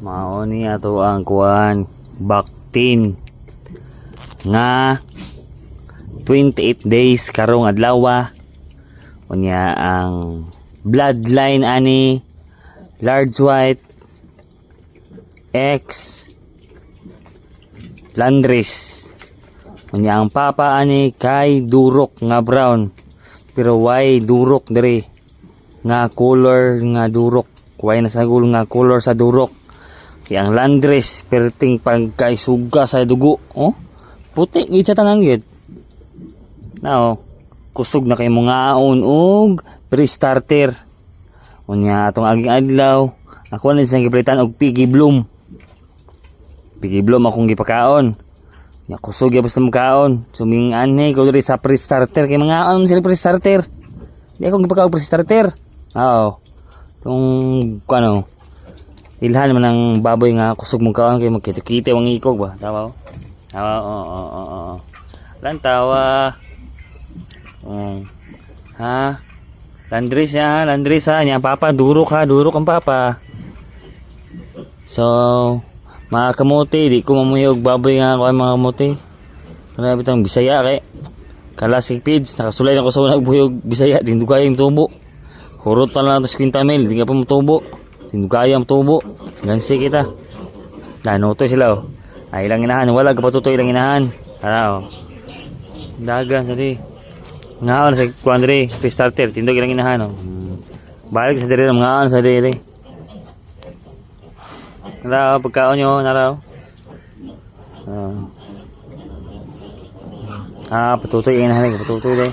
Mao ni ato ang kuan baktin nga 28 days karong adlaw. Unya ang bloodline ani large white X Landris. Unya ang papa ani kay durok nga brown pero why durok diri nga color nga durok, why nasagol nga color sa durok. Yang Landris perting pagkaisuga sa dugo, oh puti gid sa tanang gid. Now kusog na kay mga aon og pre-starter. Unya atong aging adlaw ako na siyang gipalitan og Piggy Bloom. Piggy Bloom akong gipakaon. Nya kusog gyud basta makaon. Suming ani ko diri sa pre-starter kay mga aon sila pre-starter. Di akong gipakaon pre-starter. Oo. Tong kuno ilhan man ang baboy nga kusog mong kaon kay magkita-kita wang ikog ba, tama ba? Oo. Lantawa. Ha? Landris ha, nya papa durok ang papa. So, mga kamote, di ko mamuyog baboy nga ako mga kamote. Kana bitang Bisaya kay kalas kay pids, nakasulay na ko sa nagbuyog Bisaya, din dugay yung tubo. Kurot na lang sa 50 mil, di ka pa matubo. Tinugayang tubo. Gansi kita. Lanotoy sila oh. Ay ilang inahan. Wala kapatutoy ilang inahan. Ano oh. Dagan sali. Ngaon sa kuandre. Restarter. Tindog ilang inahan oh. Balik sa diri. Ngaon sa diri. Naraw. Pagkaon nyo. Naraw. Patutoy ilang inahan. Patutoy deh.